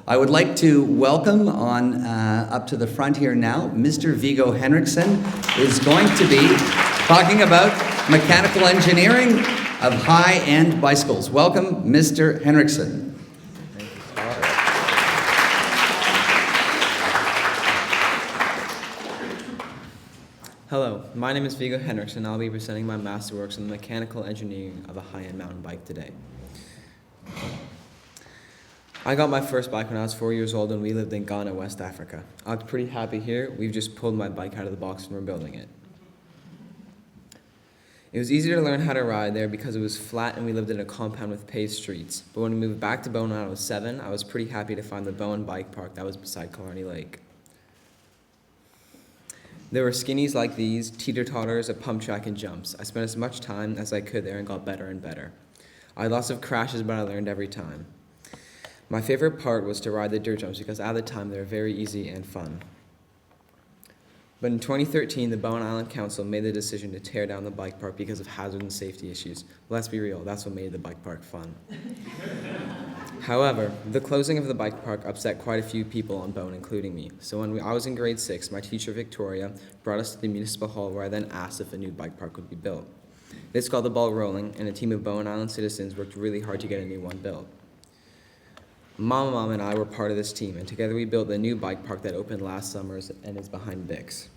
I would like to welcome on up to the front here now, Mr. Viggo Henrichsen is going to be talking about mechanical engineering of high-end bicycles. Welcome, Mr. Henrichsen. Hello, my name is Viggo Henrichsen, and I'll be presenting my Masterworks in the mechanical engineering of a high-end mountain bike today. I got my first bike when I was 4 years old and we lived in Ghana, West Africa. I was pretty happy here. We've just pulled my bike out of the box and we're building it. It was easier to learn how to ride there because it was flat and we lived in a compound with paved streets. But when we moved back to Bowen when I was 7, I was pretty happy to find the Bowen bike park that was beside Killarney Lake. There were skinnies like these, teeter-totters, a pump track, and jumps. I spent as much time as I could there and got better and better. I had lots of crashes, but I learned every time. My favorite part was to ride the dirt jumps because at the time they were very easy and fun. But in 2013, the Bowen Island Council made the decision to tear down the bike park because of hazard and safety issues. Let's be real, that's what made the bike park fun. However, the closing of the bike park upset quite a few people on Bowen, including me. So when I was in grade 6, my teacher Victoria brought us to the municipal hall where I then asked if a new bike park would be built. This got the ball rolling, and a team of Bowen Island citizens worked really hard to get a new one built. Mom and I were part of this team, and together we built the new bike park that opened last summer and is behind Bix.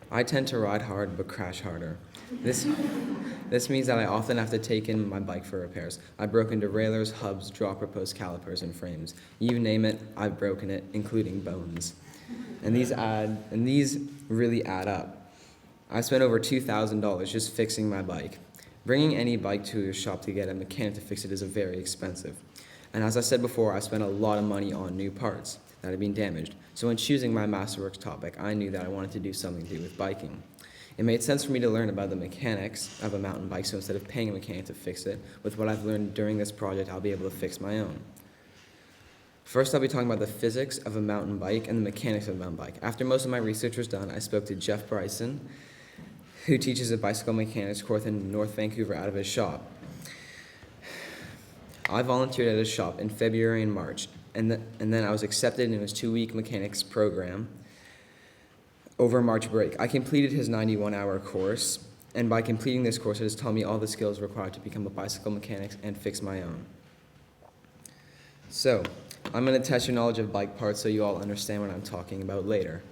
I tend to ride hard but crash harder. This means that I often have to take in my bike for repairs. I've broken derailleurs, hubs, dropper posts, calipers, and frames. You name it, I've broken it, including bones. And these really add up. I spent over $2,000 just fixing my bike. Bringing any bike to your shop to get a mechanic to fix it is very expensive. And as I said before, I spent a lot of money on new parts that had been damaged. So when choosing my Masterworks topic, I knew that I wanted to do something to do with biking. It made sense for me to learn about the mechanics of a mountain bike, so instead of paying a mechanic to fix it, with what I've learned during this project, I'll be able to fix my own. First, I'll be talking about the physics of a mountain bike and the mechanics of a mountain bike. After most of my research was done, I spoke to Jeff Bryson, who teaches a bicycle mechanics course in North Vancouver out of his shop. I volunteered at his shop in February and March, and then I was accepted in his 2-week mechanics program over March break. I completed his 91-hour course, and by completing this course, it has taught me all the skills required to become a bicycle mechanic and fix my own. So, I'm going to test your knowledge of bike parts so you all understand what I'm talking about later.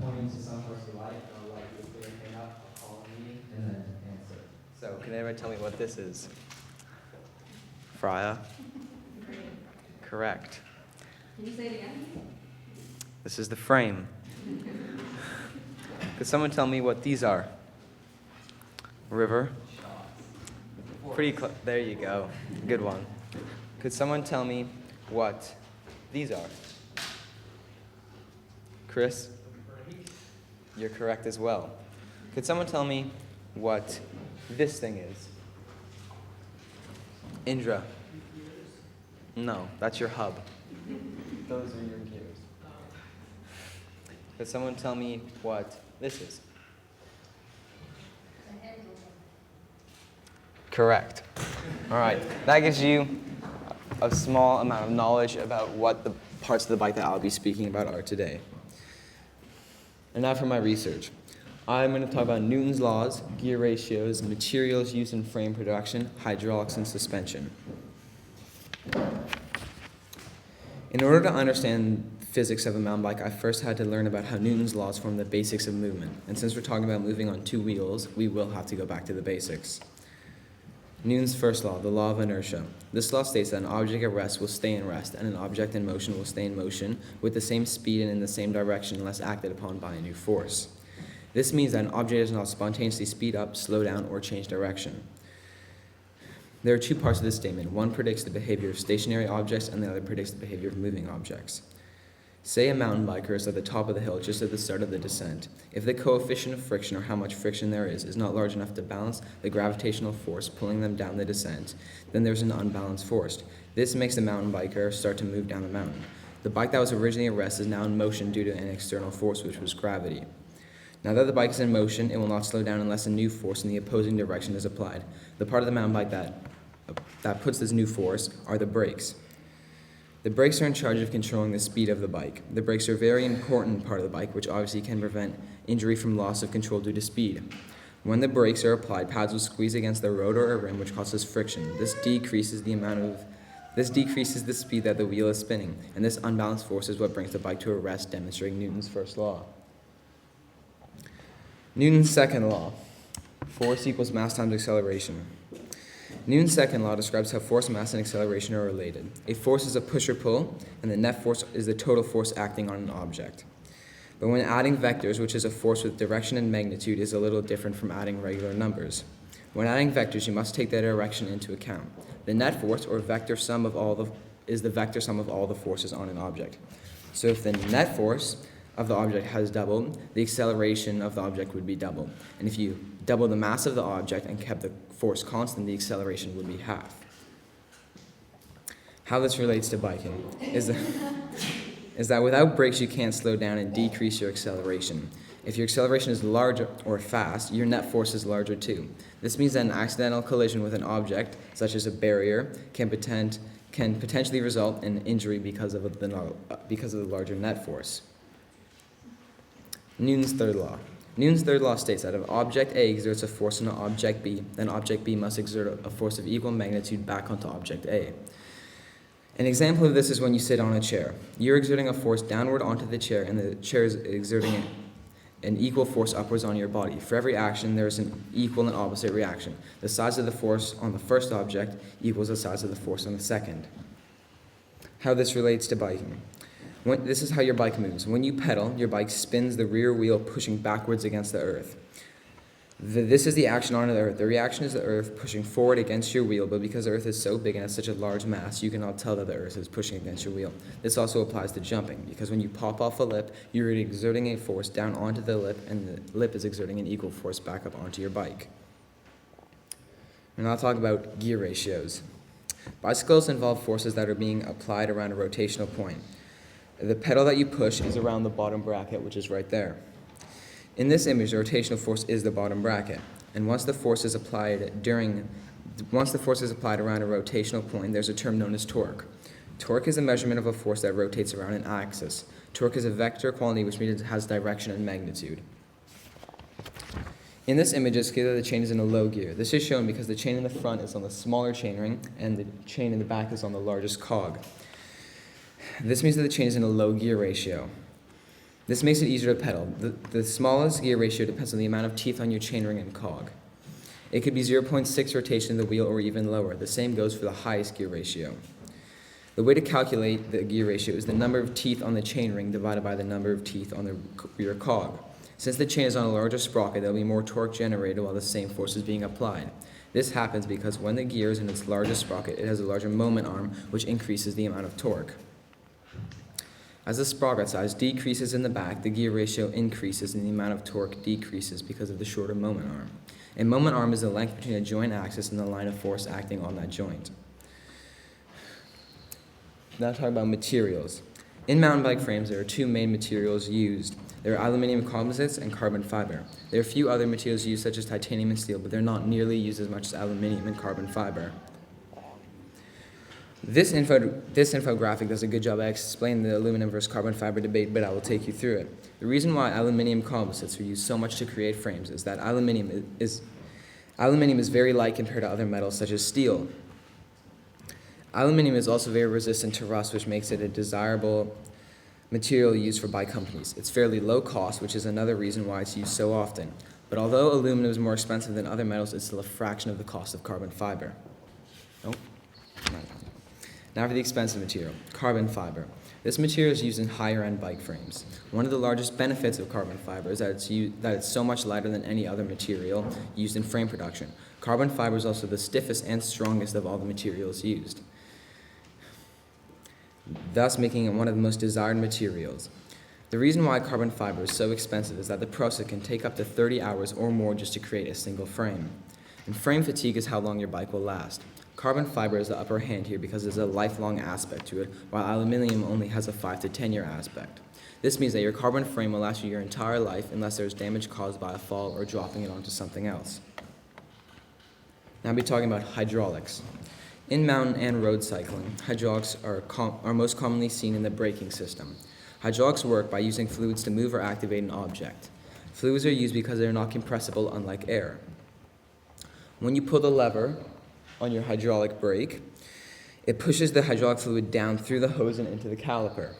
Pointing to some parts of life, and I'll like you to put your hand up, I'll call on me, and then answer. So, can anyone tell me what this is? Freya? Correct. Can you say it again? This is the frame. Could someone tell me what these are? River? Pretty close. There you go. Good one. Could someone tell me what these are? Chris? You're correct as well. Could someone tell me what this thing is? Indra? No, that's your hub. Those are your gears. Could someone tell me what this is? Correct. All right, that gives you a small amount of knowledge about what the parts of the bike that I'll be speaking about are today. And now for my research. I'm going to talk about Newton's laws, gear ratios, materials used in frame production, hydraulics, and suspension. In order to understand physics of a mountain bike, I first had to learn about how Newton's laws form the basics of movement. And since we're talking about moving on 2 wheels, we will have to go back to the basics. Newton's first law, the law of inertia. This law states that an object at rest will stay in rest, and an object in motion will stay in motion with the same speed and in the same direction unless acted upon by a new force. This means that an object does not spontaneously speed up, slow down, or change direction. There are 2 parts of this statement. One predicts the behavior of stationary objects, and the other predicts the behavior of moving objects. Say a mountain biker is at the top of the hill just at the start of the descent. If the coefficient of friction, or how much friction there is not large enough to balance the gravitational force pulling them down the descent, then there's an unbalanced force. This makes the mountain biker start to move down the mountain. The bike that was originally at rest is now in motion due to an external force, which was gravity. Now that the bike is in motion, it will not slow down unless a new force in the opposing direction is applied. The part of the mountain bike that puts this new force are the brakes. The brakes are in charge of controlling the speed of the bike. The brakes are a very important part of the bike, which obviously can prevent injury from loss of control due to speed. When the brakes are applied, pads will squeeze against the rotor or rim, which causes friction. This decreases the speed that the wheel is spinning, and this unbalanced force is what brings the bike to a rest, demonstrating Newton's first law. Newton's second law, force equals mass times acceleration. Newton's second law describes how force, mass, and acceleration are related. A force is a push or pull, and the net force is the total force acting on an object. But when adding vectors, which is a force with direction and magnitude, is a little different from adding regular numbers. When adding vectors, you must take their direction into account. The net force, or vector sum of is the vector sum of all the forces on an object. So if the net force of the object has doubled, the acceleration of the object would be double. And if you double the mass of the object and kept the force constant, the acceleration would be half. How this relates to biking is that without brakes you can't slow down and decrease your acceleration. If your acceleration is large or fast, your net force is larger too. This means that an accidental collision with an object, such as a barrier, can potentially result in injury because of the larger net force. Newton's third law. Newton's third law states that if object A exerts a force on object B, then object B must exert a force of equal magnitude back onto object A. An example of this is when you sit on a chair. You're exerting a force downward onto the chair, and the chair is exerting an equal force upwards on your body. For every action, there is an equal and opposite reaction. The size of the force on the first object equals the size of the force on the second. How this relates to biking. This is how your bike moves. When you pedal, your bike spins the rear wheel, pushing backwards against the earth. This is the action on the earth. The reaction is the earth pushing forward against your wheel, but because the earth is so big and has such a large mass, you cannot tell that the earth is pushing against your wheel. This also applies to jumping, because when you pop off a lip, you're exerting a force down onto the lip, and the lip is exerting an equal force back up onto your bike. And I'll talk about gear ratios. Bicycles involve forces that are being applied around a rotational point. The pedal that you push is around the bottom bracket, which is right there. In this image, the rotational force is the bottom bracket, and once the force is applied around a rotational point, there's a term known as torque. Torque is a measurement of a force that rotates around an axis. Torque is a vector quantity, which means it has direction and magnitude. In this image, it's clear that the chain is in a low gear. This is shown because the chain in the front is on the smaller chainring, and the chain in the back is on the largest cog. This means that the chain is in a low gear ratio. This makes it easier to pedal. The smallest gear ratio depends on the amount of teeth on your chainring and cog. It could be 0.6 rotation of the wheel or even lower. The same goes for the highest gear ratio. The way to calculate the gear ratio is the number of teeth on the chainring divided by the number of teeth on the rear cog. Since the chain is on a larger sprocket, there will be more torque generated while the same force is being applied. This happens because when the gear is in its largest sprocket, it has a larger moment arm, which increases the amount of torque. As the sprocket size decreases in the back, the gear ratio increases and the amount of torque decreases because of the shorter moment arm. A moment arm is the length between a joint axis and the line of force acting on that joint. Now talk about materials. In mountain bike frames, there are two main materials used. There are aluminum composites and carbon fiber. There are a few other materials used such as titanium and steel, but they're not nearly used as much as aluminum and carbon fiber. This infographic does a good job at explaining the aluminum versus carbon fiber debate, but I will take you through it. The reason why aluminum composites are used so much to create frames is that aluminum is very light compared to other metals such as steel. Aluminum is also very resistant to rust, which makes it a desirable material used for bike companies. It's fairly low cost, which is another reason why it's used so often. But although aluminum is more expensive than other metals, it's still a fraction of the cost of carbon fiber. Now for the expensive material, carbon fiber. This material is used in higher-end bike frames. One of the largest benefits of carbon fiber is that it's so much lighter than any other material used in frame production. Carbon fiber is also the stiffest and strongest of all the materials used, thus making it one of the most desired materials. The reason why carbon fiber is so expensive is that the process can take up to 30 hours or more just to create a single frame. And frame fatigue is how long your bike will last. Carbon fiber is the upper hand here because there's a lifelong aspect to it, while aluminum only has a 5 to 10 year aspect. This means that your carbon frame will last you your entire life unless there is damage caused by a fall or dropping it onto something else. Now I'll be talking about hydraulics. In mountain and road cycling, hydraulics are most commonly seen in the braking system. Hydraulics work by using fluids to move or activate an object. Fluids are used because they are not compressible, unlike air. When you pull the lever on your hydraulic brake, it pushes the hydraulic fluid down through the hose and into the caliper.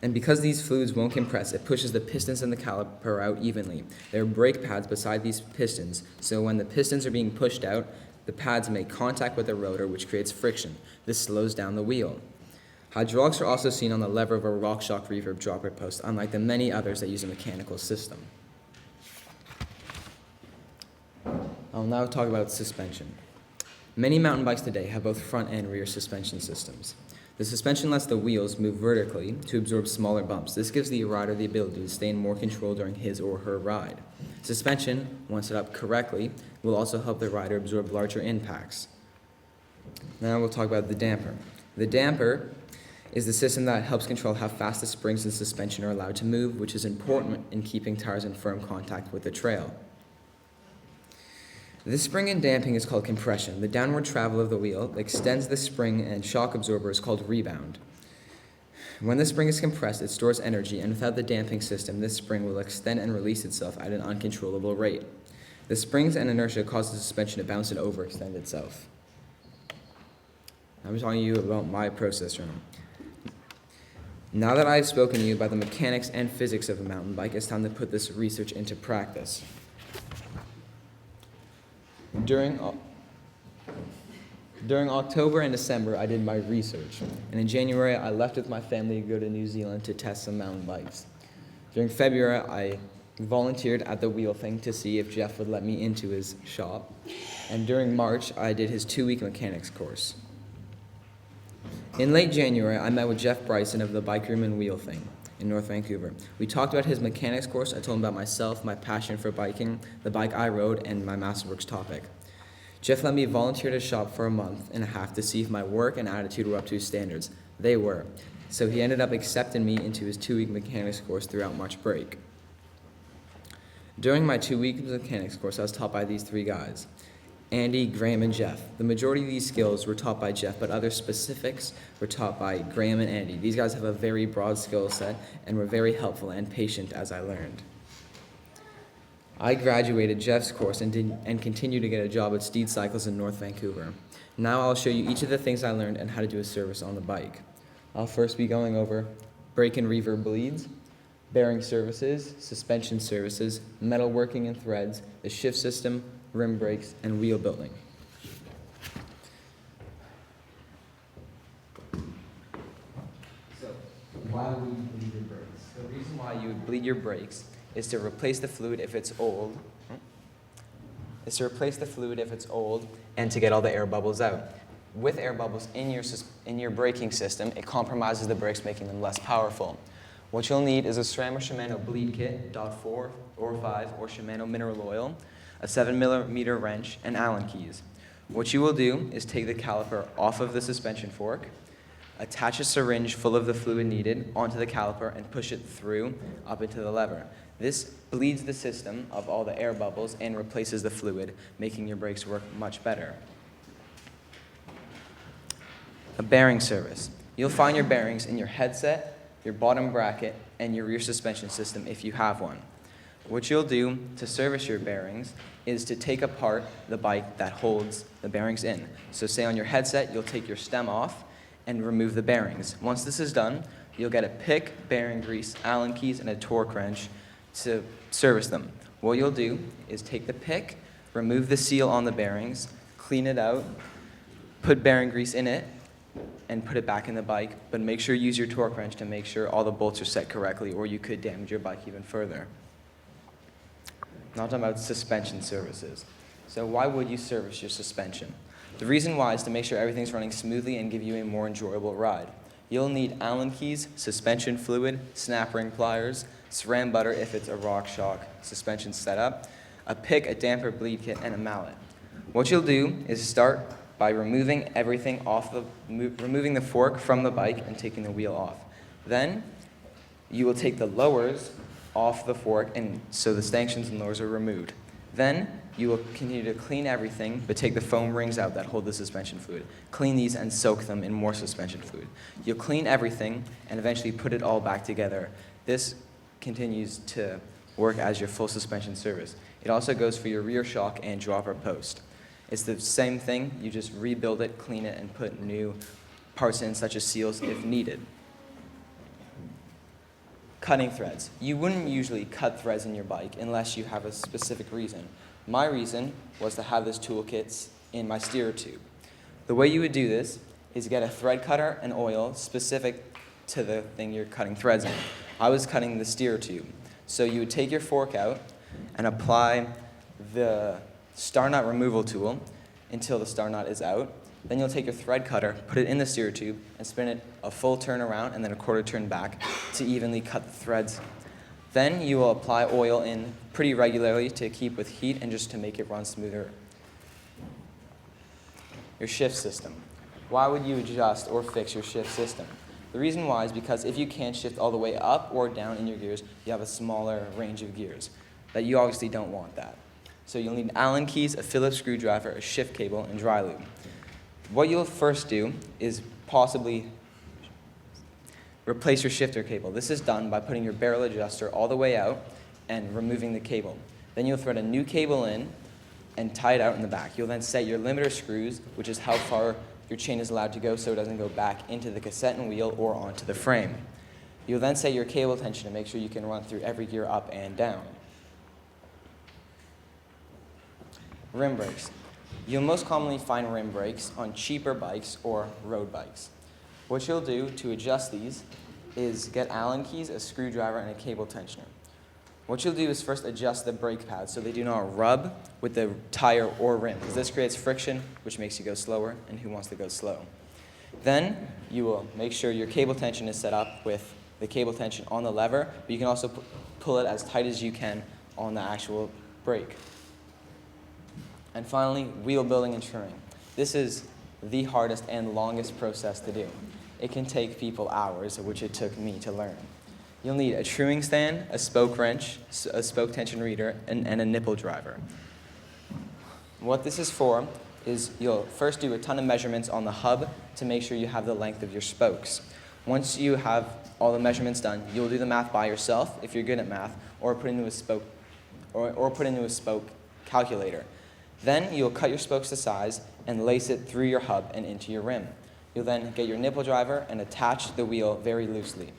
And because these fluids won't compress, it pushes the pistons and the caliper out evenly. There are brake pads beside these pistons, so when the pistons are being pushed out, the pads make contact with the rotor, which creates friction. This slows down the wheel. Hydraulics are also seen on the lever of a RockShox reverb dropper post, unlike the many others that use a mechanical system. I'll now talk about suspension. Many mountain bikes today have both front and rear suspension systems. The suspension lets the wheels move vertically to absorb smaller bumps. This gives the rider the ability to stay in more control during his or her ride. Suspension, once set up correctly, will also help the rider absorb larger impacts. Now we'll talk about the damper. The damper is the system that helps control how fast the springs and suspension are allowed to move, which is important in keeping tires in firm contact with the trail. This spring and damping is called compression. The downward travel of the wheel extends the spring, and shock absorber is called rebound. When the spring is compressed, it stores energy, and without the damping system, this spring will extend and release itself at an uncontrollable rate. The springs and inertia cause the suspension to bounce and overextend itself. I'm talking to you about my process room. Now that I've spoken to you about the mechanics and physics of a mountain bike, it's time to put this research into practice. During October and December, I did my research, and in January, I left with my family to go to New Zealand to test some mountain bikes. During February, I volunteered at the wheel thing to see if Jeff would let me into his shop, and during March, I did his 2-week mechanics course. In late January, I met with Jeff Bryson of the Bike Room and Wheel Thing in North Vancouver. We talked about his mechanics course. I told him about myself, my passion for biking, the bike I rode, and my Masterworks topic. Jeff let me volunteer at his shop for a month and a half to see if my work and attitude were up to his standards. They were. So he ended up accepting me into his 2-week mechanics course throughout March break. During my 2-week mechanics course, I was taught by these 3 guys: Andy, Graham, and Jeff. The majority of these skills were taught by Jeff, but other specifics were taught by Graham and Andy. These guys have a very broad skill set and were very helpful and patient as I learned. I graduated Jeff's course and continue to get a job at Steed Cycles in North Vancouver. Now I'll show you each of the things I learned and how to do a service on the bike. I'll first be going over brake and reverb bleeds, bearing services, suspension services, metal working and threads, the shift system, rim brakes, and wheel building. So, why would you bleed your brakes? The reason why you would bleed your brakes is to replace the fluid if it's old. And to get all the air bubbles out. With air bubbles in your braking system, it compromises the brakes, making them less powerful. What you'll need is a SRAM or Shimano bleed kit, .4 or 5, or Shimano mineral oil, a 7mm wrench, and Allen keys. What you will do is take the caliper off of the suspension fork, attach a syringe full of the fluid needed onto the caliper, and push it through up into the lever. This bleeds the system of all the air bubbles and replaces the fluid, making your brakes work much better. A bearing service. You'll find your bearings in your headset, your bottom bracket, and your rear suspension system if you have one. What you'll do to service your bearings is to take apart the bike that holds the bearings in. So say on your headset, you'll take your stem off and remove the bearings. Once this is done, you'll get a pick, bearing grease, Allen keys, and a torque wrench to service them. What you'll do is take the pick, remove the seal on the bearings, clean it out, put bearing grease in it, and put it back in the bike, but make sure you use your torque wrench to make sure all the bolts are set correctly, or you could damage your bike even further. Now I'm talking about suspension services. So why would you service your suspension? The reason why is to make sure everything's running smoothly and give you a more enjoyable ride. You'll need Allen keys, suspension fluid, snap ring pliers, SRAM butter if it's a RockShox suspension setup, a pick, a damper bleed kit, and a mallet. What you'll do is start by removing everything removing the fork from the bike and taking the wheel off. Then you will take the lowers off the fork, and so the stanchions and lowers are removed. Then you will continue to clean everything, but take the foam rings out that hold the suspension fluid. Clean these and soak them in more suspension fluid. You'll clean everything and eventually put it all back together. This continues to work as your full suspension service. It also goes for your rear shock and dropper post. It's the same thing, you just rebuild it, clean it, and put new parts in, such as seals if needed. Cutting threads. You wouldn't usually cut threads in your bike unless you have a specific reason. My reason was to have this toolkit in my steerer tube. The way you would do this is get a thread cutter and oil specific to the thing you're cutting threads in. I was cutting the steerer tube. So you would take your fork out and apply the star nut removal tool until the star nut is out. Then you'll take your thread cutter, put it in the steerer tube, and spin it a full turn around and then a quarter turn back to evenly cut the threads. Then you will apply oil in pretty regularly to keep with heat and just to make it run smoother. Your shift system. Why would you adjust or fix your shift system? The reason why is because if you can't shift all the way up or down in your gears, you have a smaller range of gears. That you obviously don't want that. So you'll need Allen keys, a Phillips screwdriver, a shift cable, and dry lube. What you'll first do is possibly replace your shifter cable. This is done by putting your barrel adjuster all the way out and removing the cable. Then you'll thread a new cable in and tie it out in the back. You'll then set your limiter screws, which is how far your chain is allowed to go so it doesn't go back into the cassette and wheel or onto the frame. You'll then set your cable tension to make sure you can run through every gear up and down. Rim brakes. You'll most commonly find rim brakes on cheaper bikes or road bikes. What you'll do to adjust these is get Allen keys, a screwdriver, and a cable tensioner. What you'll do is first adjust the brake pads so they do not rub with the tire or rim, because this creates friction, which makes you go slower, and who wants to go slow? Then you will make sure your cable tension is set up with the cable tension on the lever, but you can also pull it as tight as you can on the actual brake. And finally, wheel building and trimming. This is the hardest and longest process to do. It can take people hours, which it took me to learn. You'll need a truing stand, a spoke wrench, a spoke tension reader, and a nipple driver. What this is for is you'll first do a ton of measurements on the hub to make sure you have the length of your spokes. Once you have all the measurements done, you'll do the math by yourself if you're good at math, or put into a spoke calculator. Then you'll cut your spokes to size and lace it through your hub and into your rim. You'll then get your nipple driver and attach the wheel very loosely.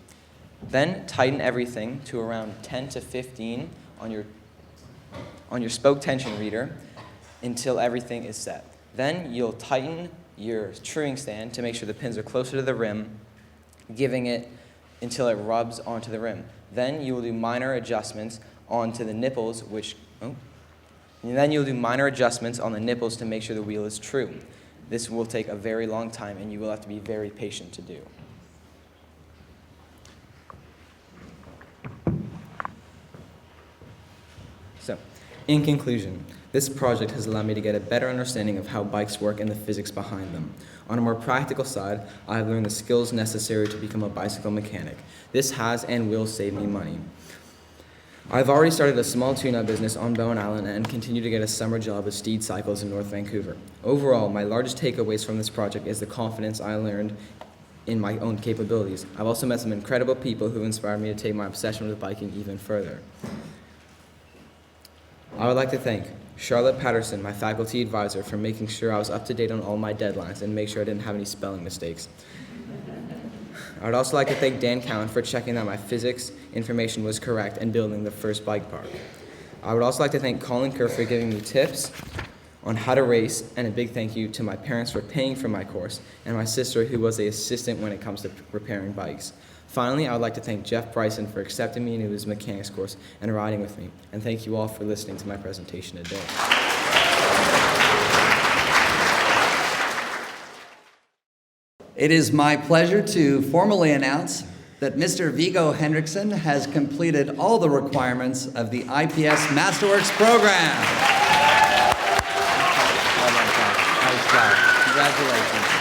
Then tighten everything to around 10 to 15 on your spoke tension reader until everything is set. Then you'll tighten your truing stand to make sure the pins are closer to the rim, giving it until it rubs onto the rim. Then you will do minor adjustments onto the nipples, and then you'll do minor adjustments on the nipples to make sure the wheel is true. This will take a very long time, and you will have to be very patient to do. So, in conclusion, this project has allowed me to get a better understanding of how bikes work and the physics behind them. On a more practical side, I have learned the skills necessary to become a bicycle mechanic. This has and will save me money. I've already started a small tune-up business on Bowen Island and continue to get a summer job at Steed Cycles in North Vancouver. Overall, my largest takeaways from this project is the confidence I learned in my own capabilities. I've also met some incredible people who inspired me to take my obsession with biking even further. I would like to thank Charlotte Patterson, my faculty advisor, for making sure I was up to date on all my deadlines and make sure I didn't have any spelling mistakes. I would also like to thank Dan Cowan for checking that my physics information was correct and building the first bike park. I would also like to thank Colin Kerr for giving me tips on how to race, and a big thank you to my parents for paying for my course, and my sister who was the assistant when it comes to repairing bikes. Finally, I would like to thank Jeff Bryson for accepting me into his mechanics course and riding with me, and thank you all for listening to my presentation today. It is my pleasure to formally announce that Mr. Viggo Henrichsen has completed all the requirements of the IPS Masterworks program. Nice job. Congratulations.